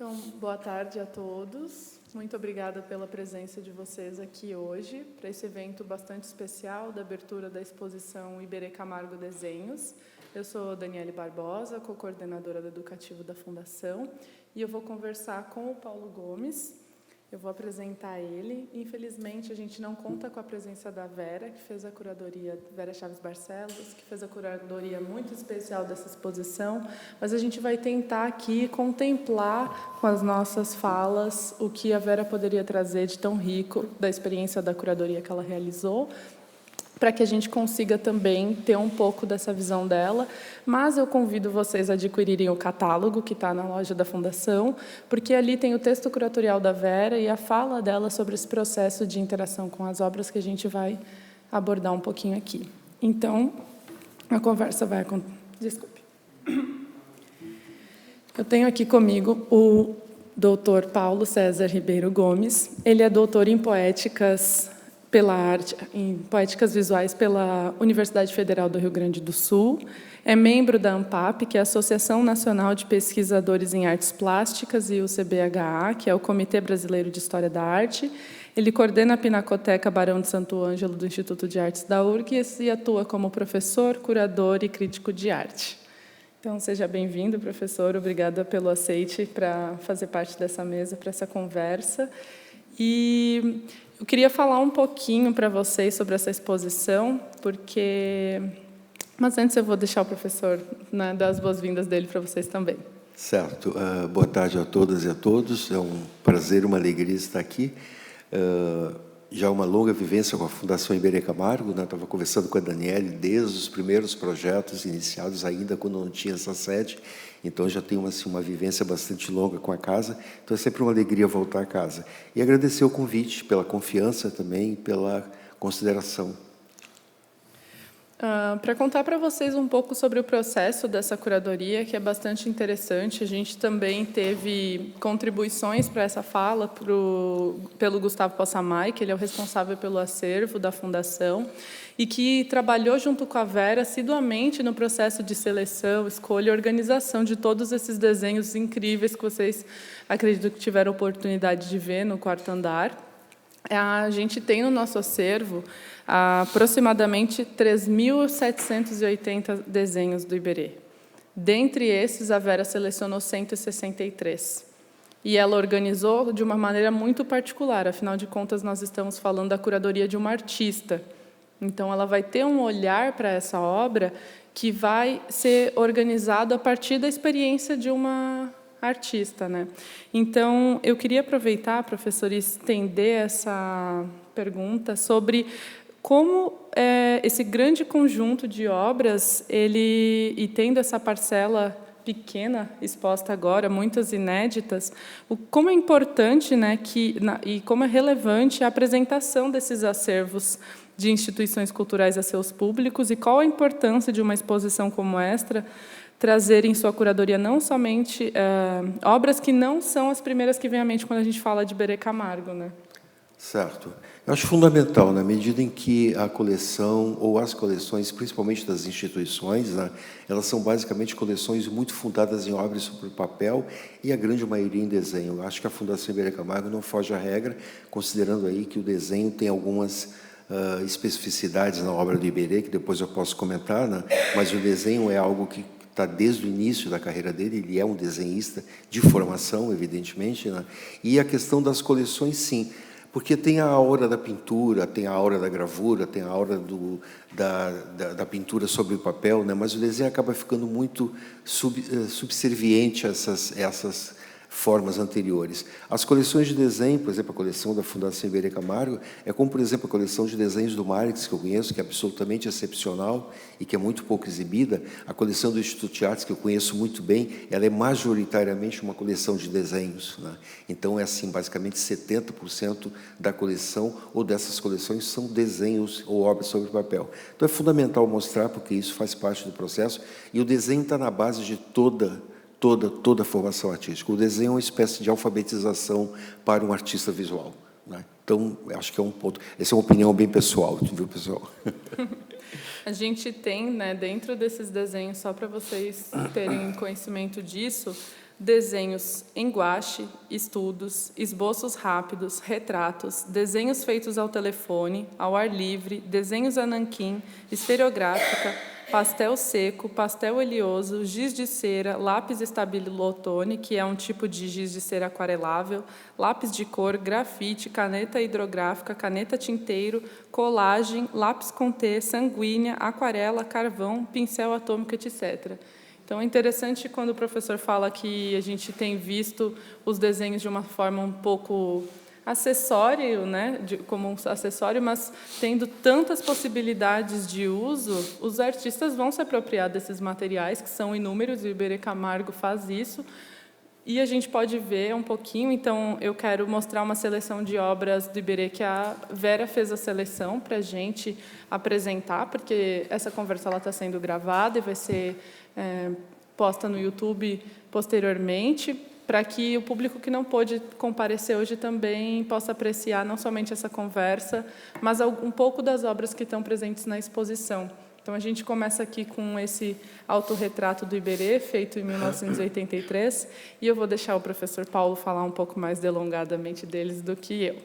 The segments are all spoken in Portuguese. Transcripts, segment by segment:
Então, boa tarde a todos. Muito obrigada pela presença de vocês aqui hoje, para esse evento bastante especial da abertura da exposição Iberê Camargo Desenhos. Eu sou Daniele Barbosa, co-coordenadora do Educativo da Fundação, e eu vou conversar com o Paulo Gomes. Eu vou apresentar ele. Infelizmente, a gente não conta com a presença da Vera, que fez a curadoria, Vera Chaves Barcelos, que fez a curadoria muito especial dessa exposição, mas a gente vai tentar aqui contemplar com as nossas falas o que a Vera poderia trazer de tão rico da experiência da curadoria que ela realizou, para que a gente consiga também ter um pouco dessa visão dela. Mas eu convido vocês a adquirirem o catálogo que está na loja da Fundação, porque ali tem o texto curatorial da Vera e a fala dela sobre esse processo de interação com as obras que a gente vai abordar um pouquinho aqui. Então, a conversa vai acontecer. Desculpe. Eu tenho aqui comigo o doutor Paulo César Ribeiro Gomes. Ele é doutor em Poéticas pela arte, em Poéticas Visuais pela Universidade Federal do Rio Grande do Sul, é membro da ANPAP, que é a Associação Nacional de Pesquisadores em Artes Plásticas, e o CBHA, que é o Comitê Brasileiro de História da Arte. Ele coordena a Pinacoteca Barão de Santo Ângelo do Instituto de Artes da URGS e atua como professor, curador e crítico de arte. Então, seja bem-vindo, professor. Obrigada pelo aceite para fazer parte dessa mesa, para essa conversa. E eu queria falar um pouquinho para vocês sobre essa exposição, porque... Mas antes eu vou deixar o professor, né, dar as boas-vindas dele para vocês também. Certo. Boa tarde a todas e a todos. É um prazer, uma alegria estar aqui. Já uma longa vivência com a Fundação Iberê Camargo, né? Estava conversando com a Daniele desde os primeiros projetos iniciados, ainda quando não tinha essa sede. Então, já tenho assim, uma vivência bastante longa com a casa. Então, é sempre uma alegria voltar a casa. E agradecer o convite, pela confiança também, pela consideração. Para contar para vocês um pouco sobre o processo dessa curadoria, que é bastante interessante, a gente também teve contribuições para essa fala pelo Gustavo Possamay, que ele é o responsável pelo acervo da Fundação, e que trabalhou junto com a Vera assiduamente no processo de seleção, escolha e organização de todos esses desenhos incríveis que vocês, acredito que tiveram oportunidade de ver no quarto andar. A gente tem no nosso acervo aproximadamente 3.780 desenhos do Iberê. Dentre esses, a Vera selecionou 163. E ela organizou de uma maneira muito particular. Afinal de contas, nós estamos falando da curadoria de uma artista. Então, ela vai ter um olhar para essa obra que vai ser organizado a partir da experiência de uma artista, né? Então, eu queria aproveitar, professor, e estender essa pergunta sobre como esse grande conjunto de obras, e tendo essa parcela pequena exposta agora, muitas inéditas, como é importante, né, e como é relevante a apresentação desses acervos de instituições culturais a seus públicos, e qual a importância de uma exposição como esta trazer em sua curadoria não somente obras que não são as primeiras que vêm à mente quando a gente fala de Iberê Camargo, né? Certo. Eu acho fundamental, na medida em que a coleção, ou as coleções, principalmente das instituições, né, elas são basicamente coleções muito fundadas em obras sobre papel e a grande maioria em desenho. Eu acho que a Fundação Iberê Camargo não foge à regra, considerando aí que o desenho tem algumas especificidades na obra do Iberê, que depois eu posso comentar, né, mas o desenho é algo que está desde o início da carreira dele, ele é um desenhista de formação, evidentemente, né? E a questão das coleções, sim, porque tem a aura da pintura, tem a aura da gravura, tem a aura da pintura sobre o papel, né? Mas o desenho acaba ficando muito subserviente a essas formas anteriores. As coleções de desenho, por exemplo, a coleção da Fundação Iberê Camargo, é como, por exemplo, a coleção de desenhos do Marx, que eu conheço, que é absolutamente excepcional e que é muito pouco exibida. A coleção do Instituto de Artes, que eu conheço muito bem, ela é majoritariamente uma coleção de desenhos, né? Então, é assim, basicamente 70% da coleção ou dessas coleções são desenhos ou obras sobre papel. Então, é fundamental mostrar, porque isso faz parte do processo, e o desenho está na base de toda a formação artística. O desenho é uma espécie de alfabetização para um artista visual, né? Então, acho que é um ponto. Essa é uma opinião bem pessoal, viu, pessoal? A gente tem, né, dentro desses desenhos, só para vocês terem conhecimento disso, desenhos em guache, estudos, esboços rápidos, retratos, desenhos feitos ao telefone, ao ar livre, desenhos a nanquim, esferográfica, pastel seco, pastel oleoso, giz de cera, lápis estabilotone, que é um tipo de giz de cera aquarelável, lápis de cor, grafite, caneta hidrográfica, caneta tinteiro, colagem, lápis conté, sanguínea, aquarela, carvão, pincel atômico, etc. Então, é interessante quando o professor fala que a gente tem visto os desenhos de uma forma um pouco acessório, né, como um acessório, mas tendo tantas possibilidades de uso, os artistas vão se apropriar desses materiais, que são inúmeros, e o Iberê Camargo faz isso, e a gente pode ver um pouquinho. Então, eu quero mostrar uma seleção de obras do Iberê, que a Vera fez a seleção para a gente apresentar, porque essa conversa está sendo gravada e vai ser posta no YouTube posteriormente, para que o público que não pôde comparecer hoje também possa apreciar não somente essa conversa, mas um pouco das obras que estão presentes na exposição. Então, a gente começa aqui com esse autorretrato do Iberê, feito em 1983, e eu vou deixar o professor Paulo falar um pouco mais delongadamente deles do que eu.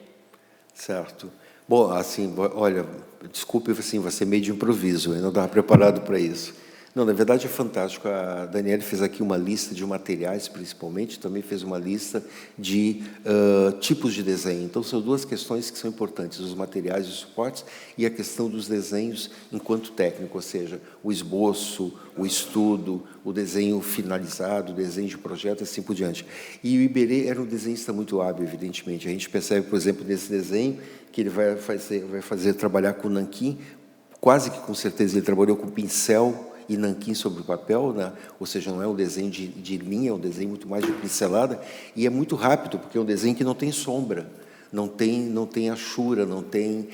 Certo. Bom, assim, olha, desculpe, assim, vai ser meio de improviso, eu não estava preparado para isso. Não, na verdade é fantástico. A Daniela fez aqui uma lista de materiais, principalmente, também fez uma lista de tipos de desenho. Então, são duas questões que são importantes, os materiais e os suportes, e a questão dos desenhos enquanto técnico, ou seja, o esboço, o estudo, o desenho finalizado, o desenho de projeto, e assim por diante. E o Iberê era um desenhista muito hábil, evidentemente. A gente percebe, por exemplo, nesse desenho, que ele vai fazer trabalhar com nanquim, quase que com certeza ele trabalhou com pincel e nanquim sobre o papel, né? Ou seja, não é um desenho de linha, é um desenho muito mais de pincelada, e é muito rápido, porque é um desenho que não tem sombra, não tem achura, não tem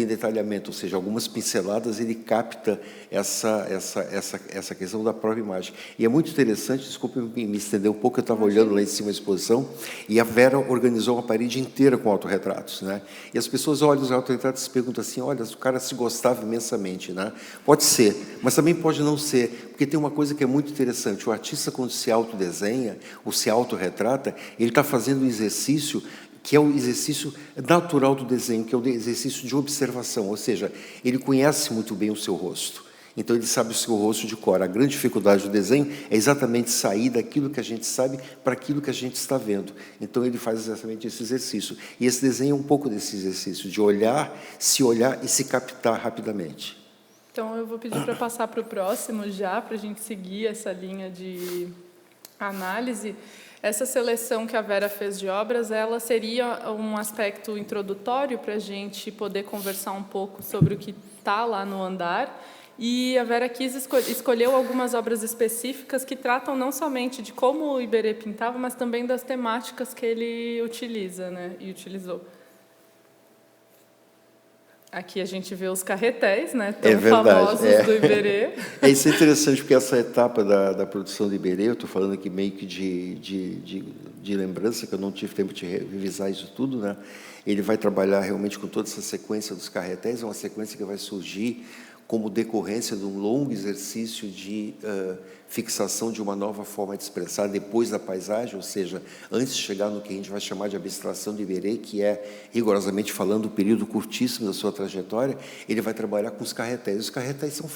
detalhamento, ou seja, algumas pinceladas ele capta essa questão da própria imagem. E é muito interessante, desculpe me estender um pouco, eu estava olhando lá em cima a exposição, e a Vera organizou uma parede inteira com autorretratos, né? E as pessoas olham os autorretratos e se perguntam assim, olha, o cara se gostava imensamente, né? Pode ser, mas também pode não ser, porque tem uma coisa que é muito interessante, o artista, quando se autodesenha, ou se autorretrata, ele está fazendo um exercício que é o exercício natural do desenho, que é o exercício de observação, ou seja, ele conhece muito bem o seu rosto, então ele sabe o seu rosto de cor. A grande dificuldade do desenho é exatamente sair daquilo que a gente sabe para aquilo que a gente está vendo, então ele faz exatamente esse exercício, e esse desenho é um pouco desse exercício, de olhar e se captar rapidamente. Então, eu vou pedir para passar para o próximo já, para a gente seguir essa linha de análise. Essa seleção que a Vera fez de obras, ela seria um aspecto introdutório para a gente poder conversar um pouco sobre o que está lá no andar. E a Vera quis escolheu algumas obras específicas que tratam não somente de como o Iberê pintava, mas também das temáticas que ele utiliza, né, e utilizou. Aqui a gente vê os carretéis, né, tão famosos do Iberê. Isso é interessante, porque essa etapa da produção do Iberê, eu estou falando aqui meio que de lembrança, que eu não tive tempo de revisar isso tudo, né? Ele vai trabalhar realmente com toda essa sequência dos carretéis, é uma sequência que vai surgir como decorrência de um longo exercício de fixação de uma nova forma de expressar depois da paisagem, ou seja, antes de chegar no que a gente vai chamar de abstração de Iberê, que é, rigorosamente falando, um período curtíssimo da sua trajetória, ele vai trabalhar com os carretéis. Os carretéis são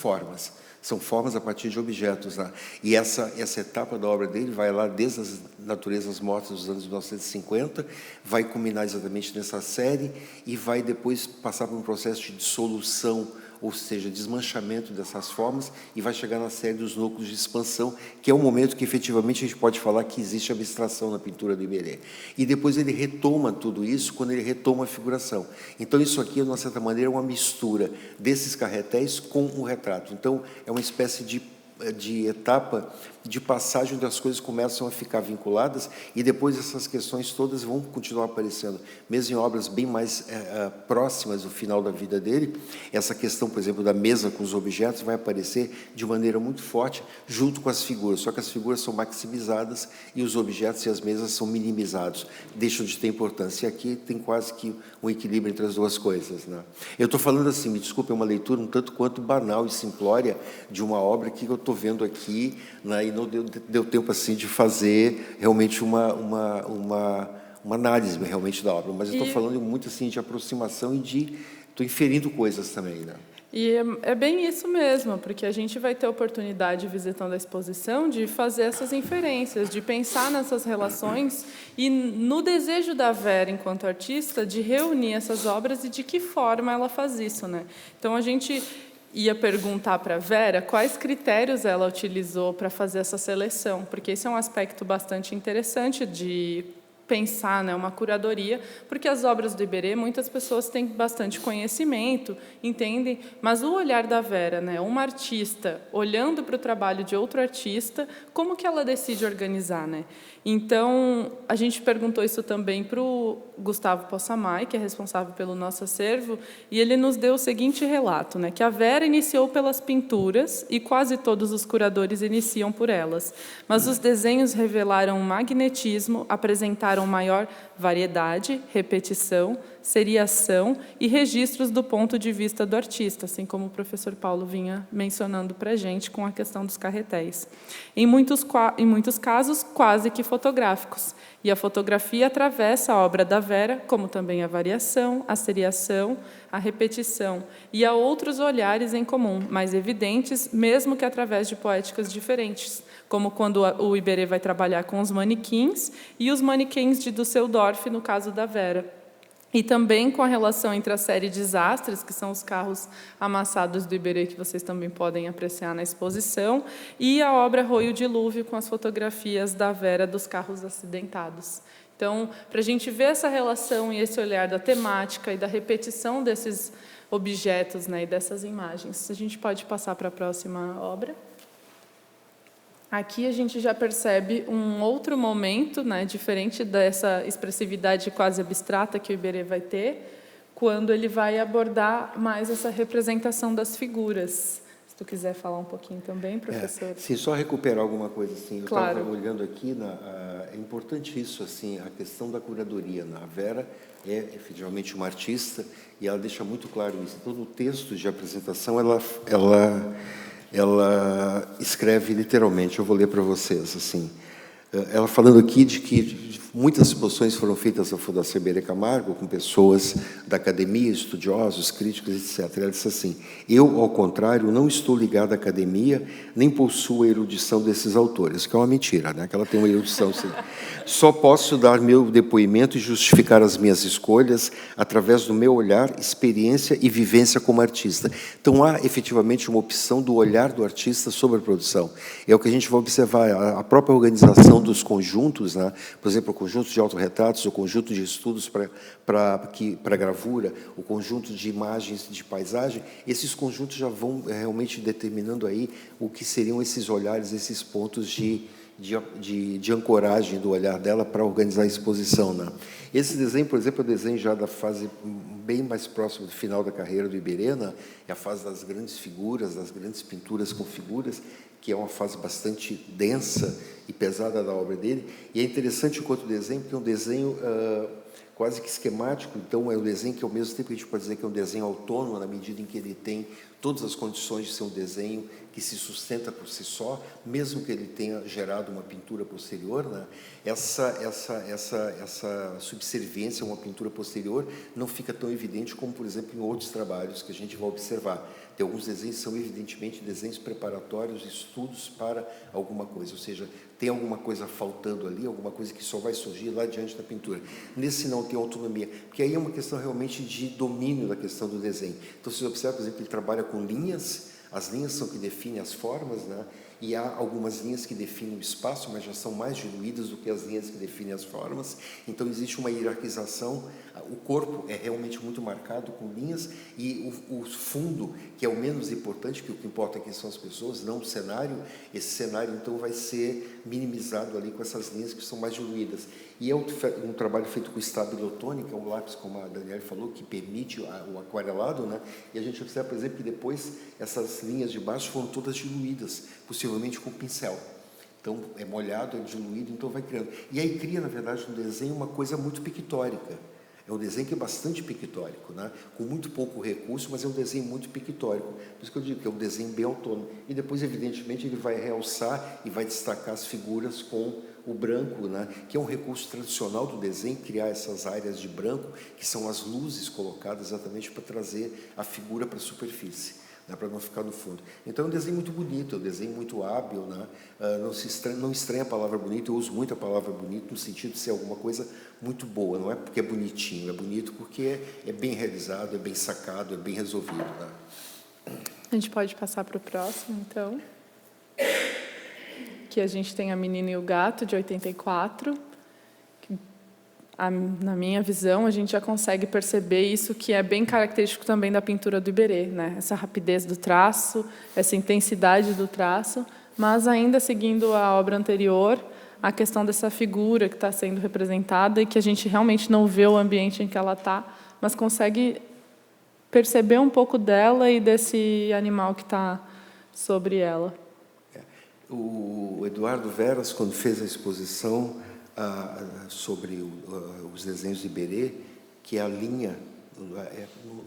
formas a partir de objetos, né? E essa etapa da obra dele vai lá desde as naturezas mortas dos anos 1950, vai culminar exatamente nessa série e vai depois passar por um processo de dissolução, ou seja, desmanchamento dessas formas, e vai chegar na série dos núcleos de expansão, que é o momento que, efetivamente, a gente pode falar que existe abstração na pintura do Iberê. E depois ele retoma tudo isso, quando ele retoma a figuração. Então, isso aqui, de uma certa maneira, é uma mistura desses carretéis com o retrato. Então, é uma espécie de etapa de passagem onde as coisas começam a ficar vinculadas, e depois essas questões todas vão continuar aparecendo, mesmo em obras bem mais próximas do final da vida dele. Essa questão, por exemplo, da mesa com os objetos vai aparecer de maneira muito forte junto com as figuras, só que as figuras são maximizadas e os objetos e as mesas são minimizados, deixam de ter importância. E aqui tem quase que um equilíbrio entre as duas coisas, né? Eu estou falando assim, me desculpe, é uma leitura um tanto quanto banal e simplória de uma obra que eu estou estou vendo aqui, né, e não deu tempo assim de fazer realmente uma análise realmente da obra, mas eu estou falando muito assim de aproximação e estou inferindo coisas também, né? E é bem isso mesmo, porque a gente vai ter a oportunidade, visitando a exposição, de fazer essas inferências, de pensar nessas relações e no desejo da Vera, enquanto artista, de reunir essas obras e de que forma ela faz isso, né? Então, a gente ia perguntar para a Vera quais critérios ela utilizou para fazer essa seleção, porque esse é um aspecto bastante interessante de pensar, né, uma curadoria, porque as obras do Iberê, muitas pessoas têm bastante conhecimento, entendem, mas o olhar da Vera, né, uma artista olhando para o trabalho de outro artista, como que ela decide organizar, né? Então, a gente perguntou isso também para o Gustavo Possamay, que é responsável pelo nosso acervo, e ele nos deu o seguinte relato, né, que a Vera iniciou pelas pinturas, e quase todos os curadores iniciam por elas, mas os desenhos revelaram um magnetismo, apresentaram maior variedade, repetição, seriação e registros do ponto de vista do artista, assim como o professor Paulo vinha mencionando para a gente com a questão dos carretéis. Em muitos casos, quase que fotográficos. E a fotografia atravessa a obra da Vera, como também a variação, a seriação, a repetição, e há outros olhares em comum, mais evidentes, mesmo que através de poéticas diferentes, como quando o Iberê vai trabalhar com os manequins e os manequins de Düsseldorf, no caso da Vera. E também com a relação entre a série Desastres, que são os carros amassados do Iberê, que vocês também podem apreciar na exposição, e a obra Roi o Dilúvio, com as fotografias da Vera dos carros acidentados. Então, para a gente ver essa relação e esse olhar da temática e da repetição desses objetos, né, e dessas imagens, a gente pode passar para a próxima obra. Aqui a gente já percebe um outro momento, né, diferente dessa expressividade quase abstrata que o Iberê vai ter, quando ele vai abordar mais essa representação das figuras. Se tu quiser falar um pouquinho também, professor. Sim, só recuperar alguma coisa assim. Eu Claro. estava olhando aqui, é importante isso, assim, a questão da curadoria. A Vera é efetivamente uma artista e ela deixa muito claro isso. Todo o texto de apresentação, ela escreve literalmente, eu vou ler para vocês, assim, ela falando aqui de que muitas exposições foram feitas na Fundação Iberê Camargo, com pessoas da academia, estudiosos, críticos, etc. Ela disse assim: eu, ao contrário, não estou ligada à academia, nem possuo a erudição desses autores, que é uma mentira, né? Que ela tem uma erudição, sim. Só posso dar meu depoimento e justificar as minhas escolhas através do meu olhar, experiência e vivência como artista. Então, há efetivamente uma opção do olhar do artista sobre a produção. É o que a gente vai observar, a própria organização dos conjuntos, né? Por exemplo, o conjunto de autorretratos, o conjunto de estudos para gravura, o conjunto de imagens de paisagem, esses conjuntos já vão realmente determinando aí o que seriam esses olhares, esses pontos de ancoragem do olhar dela para organizar a exposição, né? Esse desenho, por exemplo, é o desenho já da fase bem mais próxima do final da carreira do Iberê, né? É a fase das grandes figuras, das grandes pinturas com figuras, que é uma fase bastante densa e pesada da obra dele. E é interessante enquanto desenho, porque é um desenho quase que esquemático, então é um desenho que, ao mesmo tempo, a gente pode dizer que é um desenho autônomo, na medida em que ele tem todas as condições de ser um desenho que se sustenta por si só, mesmo que ele tenha gerado uma pintura posterior, né? Essa subserviência a uma pintura posterior não fica tão evidente como, por exemplo, em outros trabalhos que a gente vai observar. Tem alguns desenhos que são, evidentemente, desenhos preparatórios, estudos para alguma coisa, ou seja, tem alguma coisa faltando ali, alguma coisa que só vai surgir lá diante da pintura. Nesse não tem autonomia, porque aí é uma questão realmente de domínio da questão do desenho. Então, você observa, por exemplo, ele trabalha com linhas, as linhas são que definem as formas, né? E há algumas linhas que definem o espaço, mas já são mais diluídas do que as linhas que definem as formas. Então, existe uma hierarquização. O corpo é realmente muito marcado com linhas e o fundo, que é o menos importante, que o que importa aqui são as pessoas, não o cenário. Esse cenário, então, vai ser minimizado ali com essas linhas que são mais diluídas. E é um trabalho feito com estabilotônica, que é um lápis, como a Daniela falou, que permite o aquarelado, né? E a gente observa, por exemplo, que depois essas linhas de baixo foram todas diluídas, possivelmente com pincel. Então, é molhado, é diluído, então vai criando. E aí cria, na verdade, no desenho uma coisa muito pictórica. É um desenho que é bastante pictórico, né? Com muito pouco recurso, mas é um desenho muito pictórico. Por isso que eu digo que é um desenho bem autônomo. E depois, evidentemente, ele vai realçar e vai destacar as figuras com o branco, né? Que é um recurso tradicional do desenho, criar essas áreas de branco, que são as luzes colocadas exatamente para trazer a figura para a superfície, né? Para não ficar no fundo. Então, é um desenho muito bonito, é um desenho muito hábil, né? Não estranha a palavra bonito, eu uso muito a palavra bonito no sentido de ser alguma coisa muito boa, não é porque é bonitinho, é bonito porque é bem realizado, é bem sacado, é bem resolvido, né? A gente pode passar para o próximo, então. Que a gente tem A Menina e o Gato, de 84. Na minha visão, a gente já consegue perceber isso que é bem característico também da pintura do Iberê, né? Essa rapidez do traço, essa intensidade do traço, mas ainda seguindo a obra anterior, a questão dessa figura que está sendo representada e que a gente realmente não vê o ambiente em que ela está, mas consegue perceber um pouco dela e desse animal que está sobre ela. O Eduardo Veras, quando fez a exposição sobre os desenhos de Iberê, que é a linha,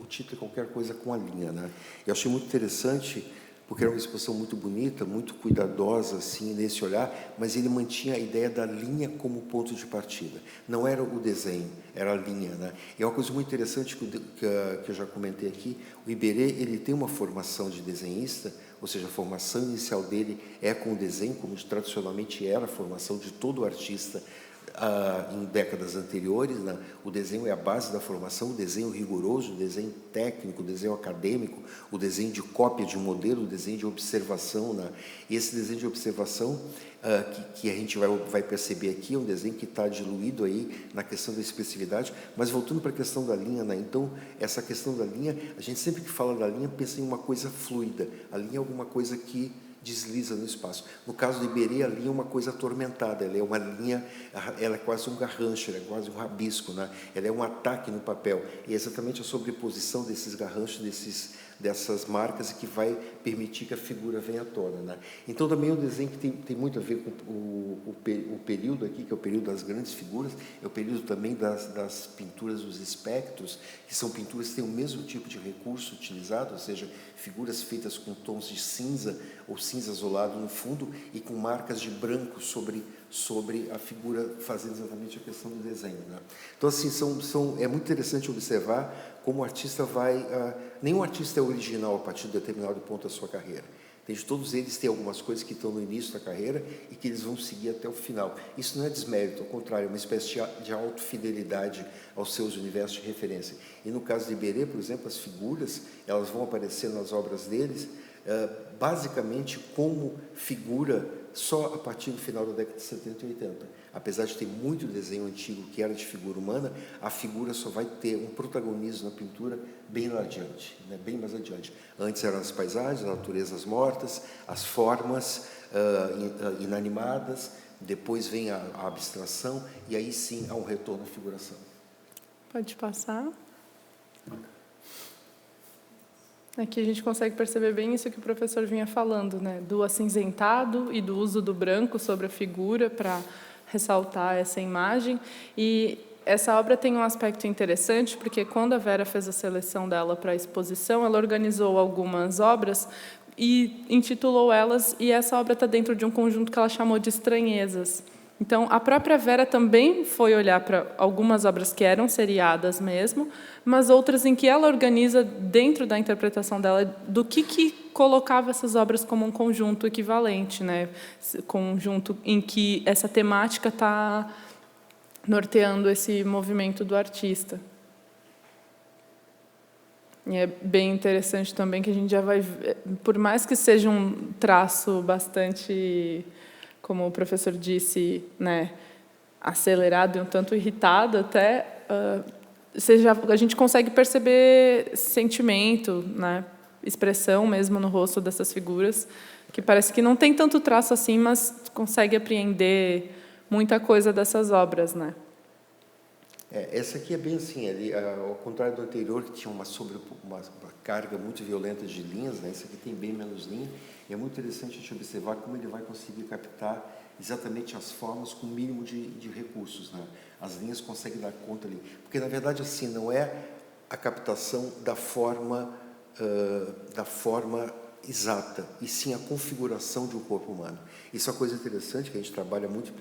o título é qualquer coisa com a linha, né? Eu achei muito interessante, porque era uma exposição muito bonita, muito cuidadosa, assim, nesse olhar, mas ele mantinha a ideia da linha como ponto de partida. Não era o desenho, era a linha, né? E é uma coisa muito interessante que eu já comentei aqui, o Iberê, ele tem uma formação de desenhista, ou seja, a formação inicial dele é com o desenho, como tradicionalmente era a formação de todo artista em décadas anteriores, né? O desenho é a base da formação, o desenho rigoroso, o desenho técnico, o desenho acadêmico, o desenho de cópia de modelo, o desenho de observação, né? E esse desenho de observação que a gente vai perceber aqui é um desenho que está diluído aí na questão da expressividade, mas voltando para a questão da linha, né? Então, essa questão da linha, a gente sempre que fala da linha pensa em uma coisa fluida, a linha é alguma coisa que desliza no espaço. No caso do Iberê, a linha é uma coisa atormentada, ela é uma linha, ela é quase um garrancho, ela é quase um rabisco, né? Ela é um ataque no papel, e é exatamente a sobreposição desses garranchos, dessas marcas que vai permitir que a figura venha à tona, né? Então, também é um desenho que tem muito a ver com o período aqui, que é o período das grandes figuras, é o período também das pinturas dos espectros, que são pinturas que têm o mesmo tipo de recurso utilizado, ou seja, figuras feitas com tons de cinza ou cinza azulado no fundo e com marcas de branco sobre a figura, fazendo exatamente a questão do desenho, né? Então, assim, é muito interessante observar como o artista nenhum artista é original a partir de determinado ponto da sua carreira. Todos eles têm algumas coisas que estão no início da carreira e que eles vão seguir até o final. Isso não é desmérito, ao contrário, é uma espécie de autofidelidade aos seus universos de referência. E no caso de Iberê, por exemplo, as figuras, elas vão aparecer nas obras deles, basicamente como figura só a partir do final da década de 70 e 80. Apesar de ter muito desenho antigo que era de figura humana, a figura só vai ter um protagonismo na pintura bem lá adiante, né? Bem mais adiante. Antes eram as paisagens, as naturezas mortas, as formas inanimadas, depois vem a abstração, e aí sim há um retorno à figuração. Pode passar. Aqui a gente consegue perceber bem isso que o professor vinha falando, né? Do acinzentado e do uso do branco sobre a figura para ressaltar essa imagem. E essa obra tem um aspecto interessante, porque quando a Vera fez a seleção dela para a exposição, ela organizou algumas obras e intitulou elas, e essa obra está dentro de um conjunto que ela chamou de Estranhezas. Então, a própria Vera também foi olhar para algumas obras que eram seriadas mesmo, mas outras em que ela organiza, dentro da interpretação dela, do que colocava essas obras como um conjunto equivalente, né? Conjunto em que essa temática está norteando esse movimento do artista. E é bem interessante também que a gente já vai ver, por mais que seja um traço bastante, como o professor disse, né, acelerado e um tanto irritado até, a gente consegue perceber sentimento, né, expressão mesmo no rosto dessas figuras, que parece que não tem tanto traço assim, mas consegue apreender muita coisa dessas obras, né? Essa aqui é bem assim, ao contrário do anterior, que tinha uma carga muito violenta de linhas, né? Esse aqui tem bem menos linha, e é muito interessante a gente observar como ele vai conseguir captar exatamente as formas com o mínimo de recursos, né? As linhas conseguem dar conta ali, porque na verdade assim, não é a captação da forma exata, e sim a configuração de um corpo humano. Isso é uma coisa interessante, que a gente trabalha muito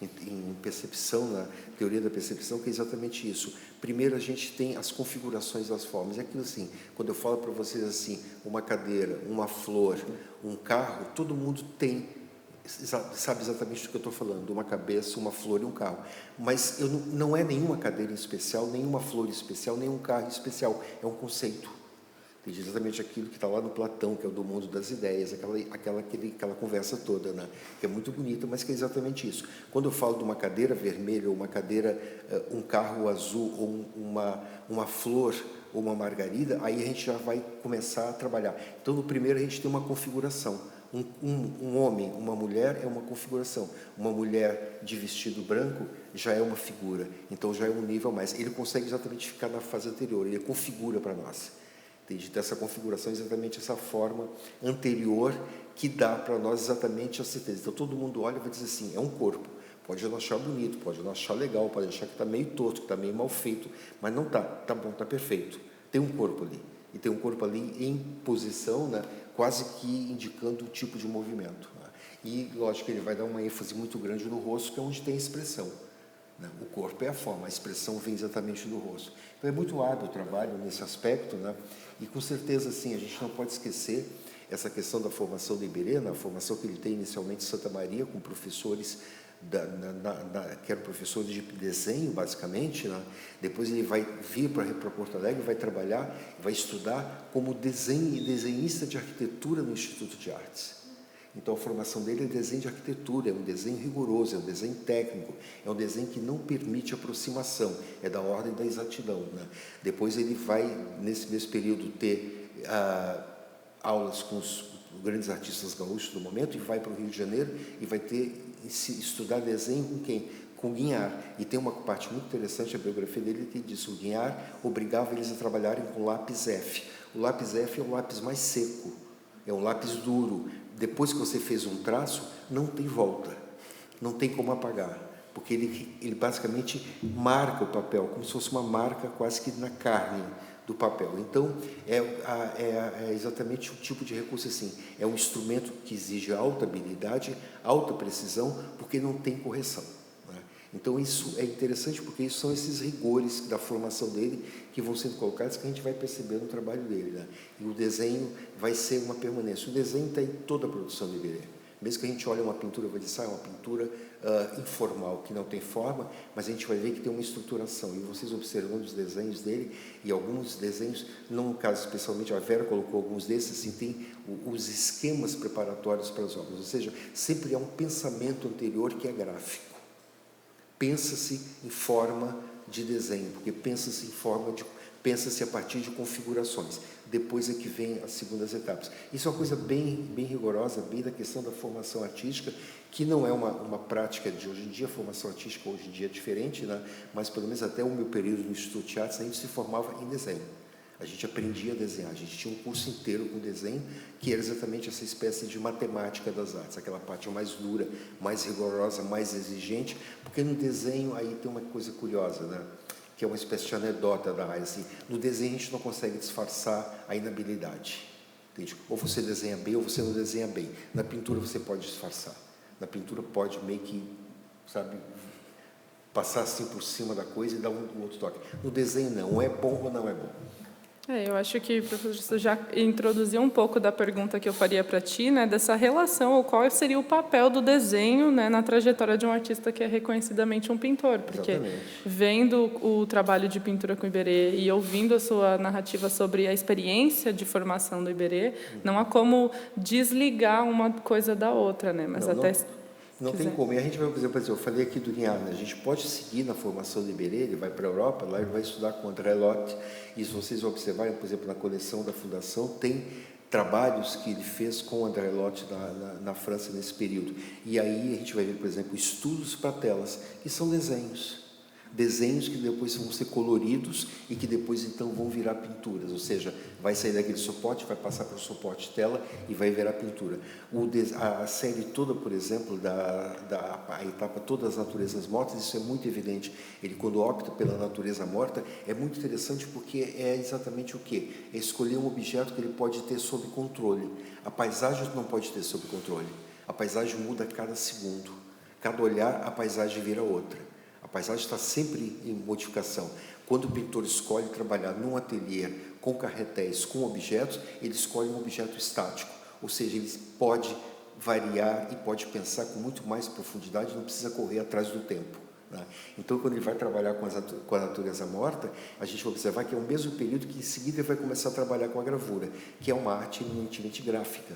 em percepção, na teoria da percepção, que é exatamente isso. Primeiro a gente tem as configurações das formas. É aquilo assim, quando eu falo para vocês assim, uma cadeira, uma flor, um carro, todo mundo sabe exatamente do que eu estou falando, uma cabeça, uma flor e um carro. Mas não é nenhuma cadeira especial, nenhuma flor especial, nenhum carro especial. É um conceito. Tem exatamente aquilo que está lá no Platão, que é o do mundo das ideias, aquela conversa toda, né? Que é muito bonita, mas que é exatamente isso. Quando eu falo de uma cadeira vermelha, ou uma cadeira, um carro azul, ou uma flor, ou uma margarida, aí a gente já vai começar a trabalhar. Então, no primeiro, a gente tem uma configuração. Um homem, uma mulher é uma configuração. Uma mulher de vestido branco já é uma figura. Então, já é um nível a mais. Ele consegue exatamente ficar na fase anterior, ele configura para nós. Dessa configuração, exatamente essa forma anterior que dá para nós exatamente a certeza. Então, todo mundo olha e vai dizer assim, é um corpo. Pode não achar bonito, pode não achar legal, pode achar que está meio torto, que está meio mal feito, mas não está, está bom, está perfeito. Tem um corpo ali, e tem um corpo ali em posição, né, quase que indicando o tipo de movimento. Né? E, lógico, que ele vai dar uma ênfase muito grande no rosto, que é onde tem a expressão. O corpo é a forma, a expressão vem exatamente do rosto. Então, é muito hábil o trabalho nesse aspecto, né? E com certeza, sim, a gente não pode esquecer essa questão da formação do Iberê, na formação que ele tem inicialmente em Santa Maria, com professores, que eram professores de desenho, basicamente, né? Depois ele vai vir para Porto Alegre, vai trabalhar, vai estudar como desenhista de arquitetura no Instituto de Artes. Então, a formação dele é desenho de arquitetura, é um desenho rigoroso, é um desenho técnico, é um desenho que não permite aproximação, é da ordem da exatidão. Né? Depois ele vai, nesse mesmo período, ter aulas com os grandes artistas gaúchos do momento, e vai para o Rio de Janeiro e vai estudar desenho com quem? Com Guignard. E tem uma parte muito interessante, a biografia dele, que diz que o Guignard obrigava eles a trabalharem com lápis F. O lápis F é o lápis mais seco, é um lápis duro. Depois que você fez um traço, não tem volta, não tem como apagar, porque ele basicamente marca o papel, como se fosse uma marca quase que na carne do papel. Então, é exatamente o tipo de recurso assim, é um instrumento que exige alta habilidade, alta precisão, porque não tem correção. Então, isso é interessante, porque isso são esses rigores da formação dele que vão sendo colocados, que a gente vai perceber no trabalho dele. Né? E o desenho vai ser uma permanência. O desenho está em toda a produção do Iberê. Mesmo que a gente olhe uma pintura e vai dizer, é uma pintura informal, que não tem forma, mas a gente vai ver que tem uma estruturação. E vocês observando os desenhos dele, e alguns desenhos, no caso especialmente, a Vera colocou alguns desses, assim, tem os esquemas preparatórios para as obras. Ou seja, sempre há um pensamento anterior que é gráfico. Pensa-se em forma de desenho, porque pensa-se a partir de configurações. Depois é que vem as segundas etapas. Isso é uma coisa bem rigorosa, bem da questão da formação artística, que não é uma prática de hoje em dia. A formação artística hoje em dia é diferente, né? Mas pelo menos até o meu período no Instituto de Artes, a gente se formava em desenho. A gente aprendia a desenhar, a gente tinha um curso inteiro com desenho, que era exatamente essa espécie de matemática das artes, aquela parte mais dura, mais rigorosa, mais exigente, porque no desenho aí tem uma coisa curiosa, né? Que é uma espécie de anedota da área. Assim, no desenho a gente não consegue disfarçar a inabilidade. Entende? Ou você desenha bem ou você não desenha bem. Na pintura você pode disfarçar. Na pintura pode meio que, sabe, passar assim por cima da coisa e dar um outro toque. No desenho não, ou é bom ou não é bom. Eu acho que, professor, você já introduziu um pouco da pergunta que eu faria para ti, né, dessa relação, ou qual seria o papel do desenho, né, na trajetória de um artista que é reconhecidamente um pintor, porque Exatamente. Vendo o trabalho de pintura com o Iberê e ouvindo a sua narrativa sobre a experiência de formação do Iberê, não há como desligar uma coisa da outra, né, mas não tem como. E a gente vai, por exemplo, eu falei aqui do Guignard, né? A gente pode seguir na formação do Iberê, ele vai para a Europa, lá ele vai estudar com André Lhote, e se vocês observarem, por exemplo, na coleção da Fundação, tem trabalhos que ele fez com André Lhote na França nesse período. E aí a gente vai ver, por exemplo, estudos para telas, que são desenhos. desenhos que depois vão ser coloridos e que depois então vão virar pinturas, ou seja, vai sair daquele suporte, vai passar para o suporte tela e vai virar pintura. A série toda, por exemplo, a etapa Todas as Naturezas Mortas, isso é muito evidente. Ele, quando opta pela natureza morta, é muito interessante porque é exatamente o quê? É escolher um objeto que ele pode ter sob controle. A paisagem não pode ter sob controle. A paisagem muda a cada segundo. Cada olhar, a paisagem vira outra. A paisagem está sempre em modificação. Quando o pintor escolhe trabalhar num ateliê com carretéis, com objetos, ele escolhe um objeto estático, ou seja, ele pode variar e pode pensar com muito mais profundidade, não precisa correr atrás do tempo, né? Então, quando ele vai trabalhar com a natureza morta, a gente vai observar que é o mesmo período que, em seguida, ele vai começar a trabalhar com a gravura, que é uma arte eminentemente gráfica.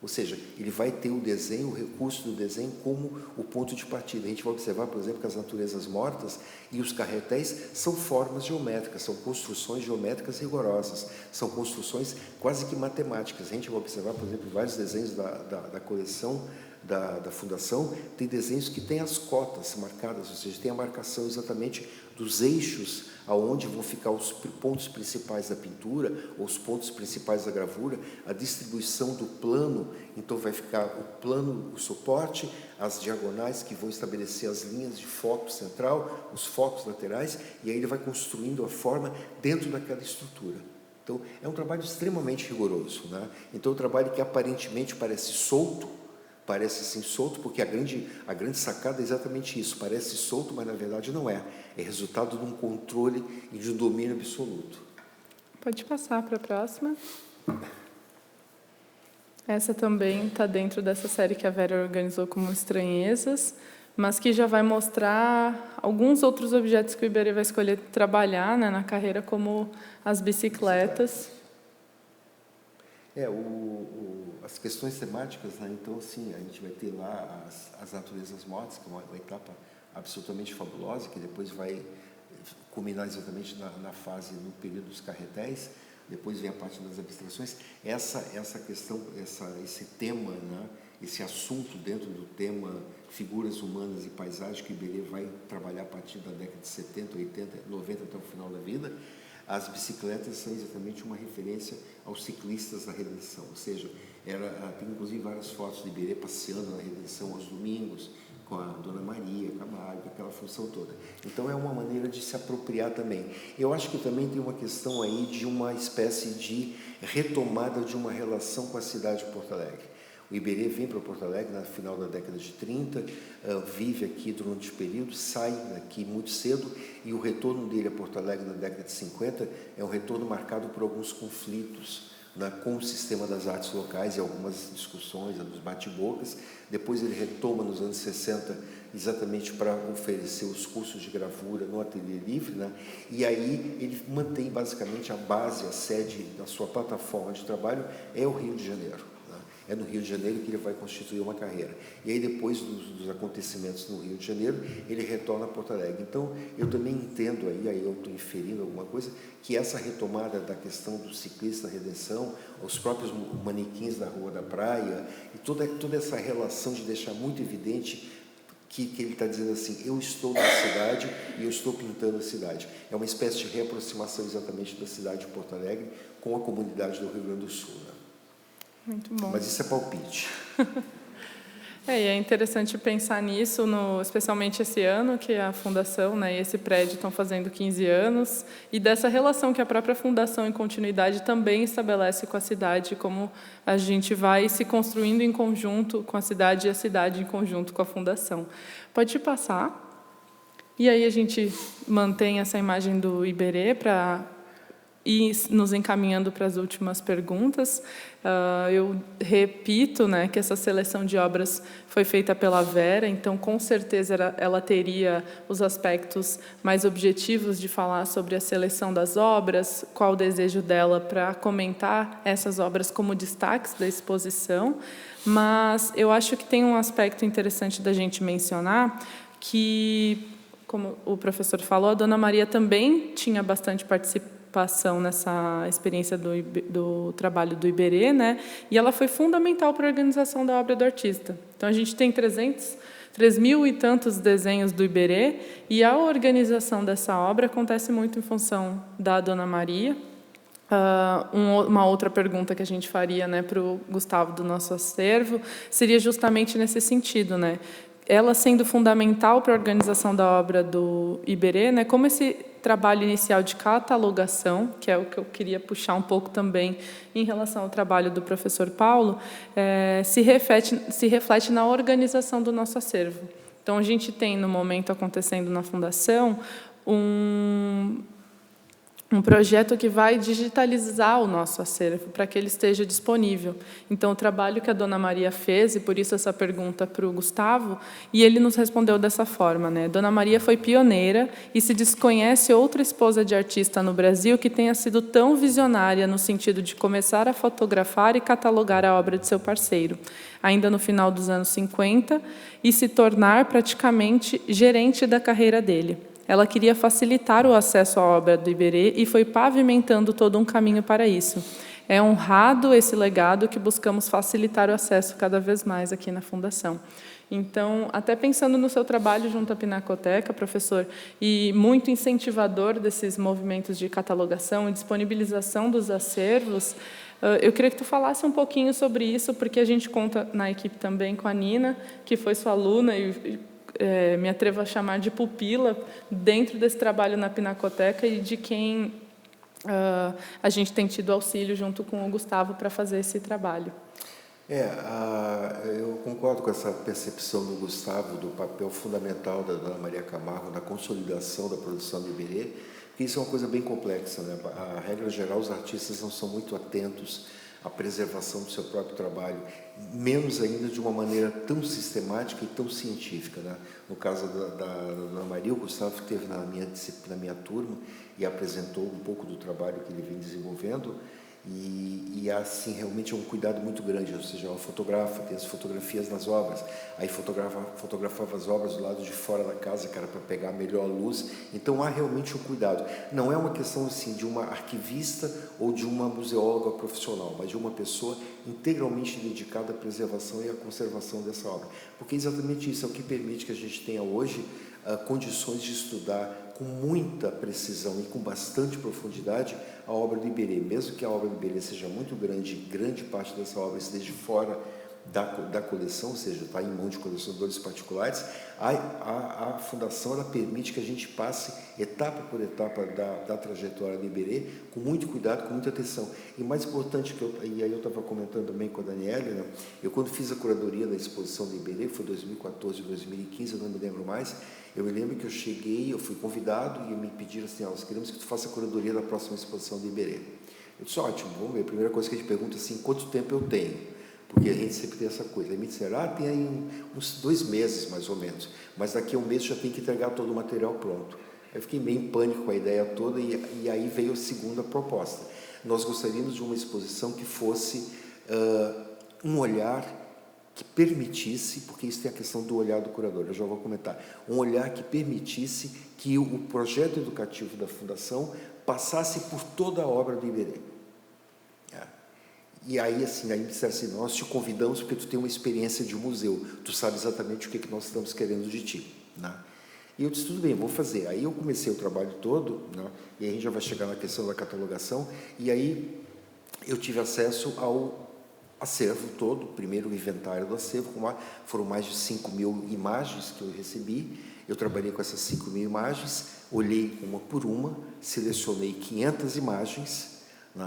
Ou seja, ele vai ter o desenho, o recurso do desenho como o ponto de partida. A gente vai observar, por exemplo, que as naturezas mortas e os carretéis são formas geométricas, são construções geométricas rigorosas, são construções quase que matemáticas. A gente vai observar, por exemplo, vários desenhos da coleção da Fundação, tem desenhos que têm as cotas marcadas, ou seja, tem a marcação exatamente dos eixos aonde vão ficar os pontos principais da pintura, ou os pontos principais da gravura, a distribuição do plano, então vai ficar o plano, o suporte, as diagonais que vão estabelecer as linhas de foco central, os focos laterais, e aí ele vai construindo a forma dentro daquela estrutura. Então, é um trabalho extremamente rigoroso, né? Então, um trabalho que aparentemente parece solto, porque a grande sacada é exatamente isso, parece solto, mas na verdade não é. É resultado de um controle e de um domínio absoluto. Pode passar para a próxima. Essa também está dentro dessa série que a Vera organizou como Estranhezas, mas que já vai mostrar alguns outros objetos que o Iberê vai escolher trabalhar, né, na carreira, como as bicicletas. As questões temáticas, né? Então, assim, a gente vai ter lá as naturezas mortas, que é uma etapa absolutamente fabulosa, que depois vai culminar exatamente na fase, no período dos carretéis, depois vem a parte das abstrações. Essa questão, esse tema, né? Esse assunto dentro do tema figuras humanas e paisagem, que o Iberê vai trabalhar a partir da década de 70, 80, 90 até o final da vida. As bicicletas são exatamente uma referência aos ciclistas da Redenção, ou seja, tem inclusive várias fotos de Iberê passeando na Redenção aos domingos, com a Dona Maria Camargo, aquela função toda. Então, é uma maneira de se apropriar também. Eu acho que também tem uma questão aí de uma espécie de retomada de uma relação com a cidade de Porto Alegre. O Iberê vem para Porto Alegre no final da década de 30, vive aqui durante o período, sai daqui muito cedo, e o retorno dele a Porto Alegre na década de 50 é um retorno marcado por alguns conflitos, né, com o sistema das artes locais e algumas discussões, alguns bate-bocas. Depois ele retoma nos anos 60 exatamente para oferecer os cursos de gravura no Ateliê Livre, né? E aí ele mantém basicamente a base, a sede da sua plataforma de trabalho é o Rio de Janeiro. É no Rio de Janeiro que ele vai constituir uma carreira. E aí, depois dos acontecimentos no Rio de Janeiro, ele retorna a Porto Alegre. Então, eu também entendo aí eu estou inferindo alguma coisa, que essa retomada da questão do ciclista da Redenção, os próprios manequins da Rua da Praia, e toda essa relação de deixar muito evidente que ele está dizendo assim, eu estou na cidade e eu estou pintando a cidade. É uma espécie de reaproximação exatamente da cidade de Porto Alegre com a comunidade do Rio Grande do Sul, né? Muito bom. Mas isso é palpite. E é interessante pensar nisso, especialmente esse ano, que a Fundação, né, e esse prédio estão fazendo 15 anos, e dessa relação que a própria Fundação, em continuidade, também estabelece com a cidade, como a gente vai se construindo em conjunto com a cidade e a cidade em conjunto com a Fundação. Pode passar. E aí a gente mantém essa imagem do Iberê para ir nos encaminhando para as últimas perguntas. Eu repito, né, que essa seleção de obras foi feita pela Vera, então, com certeza, ela teria os aspectos mais objetivos de falar sobre a seleção das obras, qual o desejo dela para comentar essas obras como destaques da exposição, mas eu acho que tem um aspecto interessante da gente mencionar, que, como o professor falou, a Dona Maria também tinha bastante participação nessa experiência do trabalho do Iberê, né? E ela foi fundamental para a organização da obra do artista. Então, a gente tem 3.000 e tantos desenhos do Iberê, e a organização dessa obra acontece muito em função da Dona Maria. Uma outra pergunta que a gente faria, né, para o Gustavo do nosso acervo seria justamente nesse sentido, né? Ela sendo fundamental para a organização da obra do Iberê, né, como esse trabalho inicial de catalogação, que é o que eu queria puxar um pouco também em relação ao trabalho do professor Paulo, se reflete na organização do nosso acervo. Então, a gente tem, no momento acontecendo na Fundação, um projeto que vai digitalizar o nosso acervo para que ele esteja disponível. Então, o trabalho que a Dona Maria fez, e por isso essa pergunta para o Gustavo, e ele nos respondeu dessa forma, né? Dona Maria foi pioneira e se desconhece outra esposa de artista no Brasil que tenha sido tão visionária no sentido de começar a fotografar e catalogar a obra de seu parceiro, ainda no final dos anos 50, e se tornar praticamente gerente da carreira dele. Ela queria facilitar o acesso à obra do Iberê e foi pavimentando todo um caminho para isso. É honrado esse legado que buscamos facilitar o acesso cada vez mais aqui na Fundação. Então, até pensando no seu trabalho junto à Pinacoteca, professor, e muito incentivador desses movimentos de catalogação e disponibilização dos acervos, eu queria que tu falasse um pouquinho sobre isso, porque a gente conta na equipe também com a Nina, que foi sua aluna e me atrevo a chamar de pupila dentro desse trabalho na Pinacoteca e de quem a gente tem tido auxílio junto com o Gustavo para fazer esse trabalho. Eu concordo com essa percepção do Gustavo do papel fundamental da Dona Maria Camargo na consolidação da produção do Iberê, porque isso é uma coisa bem complexa, né? A regra geral, os artistas não são muito atentos à preservação do seu próprio trabalho, menos ainda de uma maneira tão sistemática e tão científica, né? No caso da Dona Maria, o Gustavo esteve na minha turma e apresentou um pouco do trabalho que ele vem desenvolvendo, e assim, realmente é um cuidado muito grande, ou seja, ela fotografa, tem as fotografias nas obras, aí fotografava as obras do lado de fora da casa, que era para pegar a melhor luz, então há realmente um cuidado. Não é uma questão assim de uma arquivista ou de uma museóloga profissional, mas de uma pessoa integralmente dedicada à preservação e à conservação dessa obra, porque exatamente isso é o que permite que a gente tenha hoje condições de estudar com muita precisão e com bastante profundidade a obra do Iberê, mesmo que a obra do Iberê seja muito grande, grande parte dessa obra esteja fora da coleção, ou seja, está em mão de colecionadores particulares, a Fundação ela permite que a gente passe etapa por etapa da trajetória do Iberê com muito cuidado, com muita atenção. E mais importante, e aí eu estava comentando também com a Daniela, né? Eu quando fiz a curadoria da exposição do Iberê, foi 2014, 2015, eu não me lembro mais, eu me lembro que eu fui convidado e me pediram assim, nós queremos que tu faça a curadoria da próxima exposição do Iberê. Eu disse, ótimo, vamos ver. A primeira coisa que a gente pergunta é assim, quanto tempo eu tenho? Porque a gente sempre tem essa coisa. Aí me disseram, tem aí uns 2 meses, mais ou menos, mas daqui a 1 mês já tem que entregar todo o material pronto. Eu fiquei meio em pânico com a ideia toda e aí veio a segunda proposta. Nós gostaríamos de uma exposição que fosse um olhar que permitisse, porque isso tem a questão do olhar do curador, eu já vou comentar, um olhar que permitisse que o projeto educativo da Fundação passasse por toda a obra do Iberê. E aí, assim, me disseram assim, nós te convidamos porque tu tem uma experiência de museu, tu sabe exatamente o que nós estamos querendo de ti. Né? E eu disse, tudo bem, vou fazer. Aí eu comecei o trabalho todo, né? E aí a gente já vai chegar na questão da catalogação, e aí eu tive acesso ao acervo todo, primeiro o inventário do acervo, foram mais de 5.000 imagens que eu recebi, eu trabalhei com essas 5.000 imagens, olhei uma por uma, selecionei 500 imagens,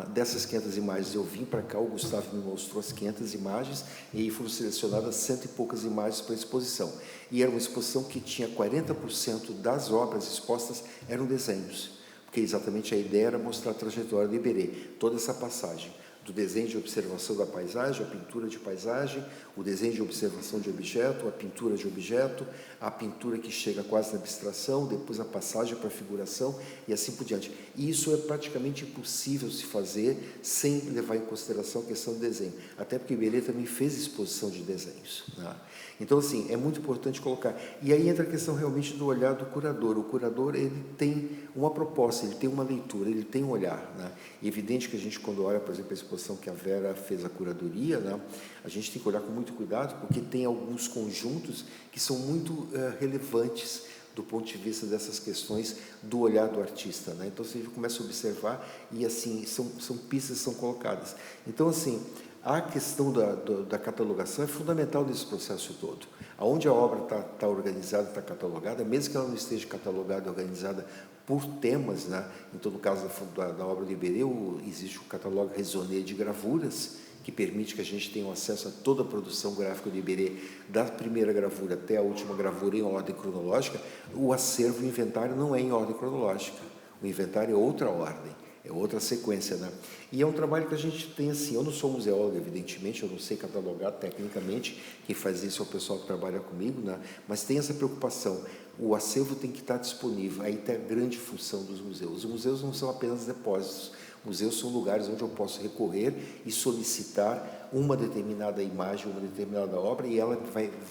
dessas 500 imagens eu vim para cá, o Gustavo me mostrou as 500 imagens, e aí foram selecionadas 100 e poucas imagens para a exposição, e era uma exposição que tinha 40% das obras expostas eram desenhos, porque exatamente a ideia era mostrar a trajetória do Iberê, toda essa passagem, do desenho de observação da paisagem, a pintura de paisagem, o desenho de observação de objeto, a pintura de objeto, a pintura que chega quase na abstração, depois a passagem para a figuração e assim por diante. E isso é praticamente impossível se fazer sem levar em consideração a questão do desenho, até porque o Iberê também fez exposição de desenhos. Né? Então, assim, é muito importante colocar. E aí entra a questão realmente do olhar do curador. O curador, ele tem uma proposta, ele tem uma leitura, ele tem um olhar, né? E é evidente que a gente, quando olha, por exemplo, a exposição que a Vera fez a curadoria, né, a gente tem que olhar com muito cuidado, porque tem alguns conjuntos que são muito relevantes do ponto de vista dessas questões do olhar do artista, né? Então, você começa a observar e, assim, são pistas que são colocadas. Então, assim, a questão da catalogação é fundamental nesse processo todo. Onde a obra está organizada, está catalogada, mesmo que ela não esteja catalogada e organizada por temas, né? Então, no caso da obra do Iberê, existe o catálogo raisonné de gravuras, que permite que a gente tenha acesso a toda a produção gráfica do Iberê, da primeira gravura até a última gravura em ordem cronológica. O acervo, o inventário não é em ordem cronológica. O inventário é outra ordem. É outra sequência, né? E é um trabalho que a gente tem assim, eu não sou museólogo, evidentemente, eu não sei catalogar tecnicamente, quem faz isso é o pessoal que trabalha comigo, né? Mas tem essa preocupação, o acervo tem que estar disponível, aí tem a grande função dos museus. Os museus não são apenas depósitos, museus são lugares onde eu posso recorrer e solicitar uma determinada imagem, uma determinada obra, e ela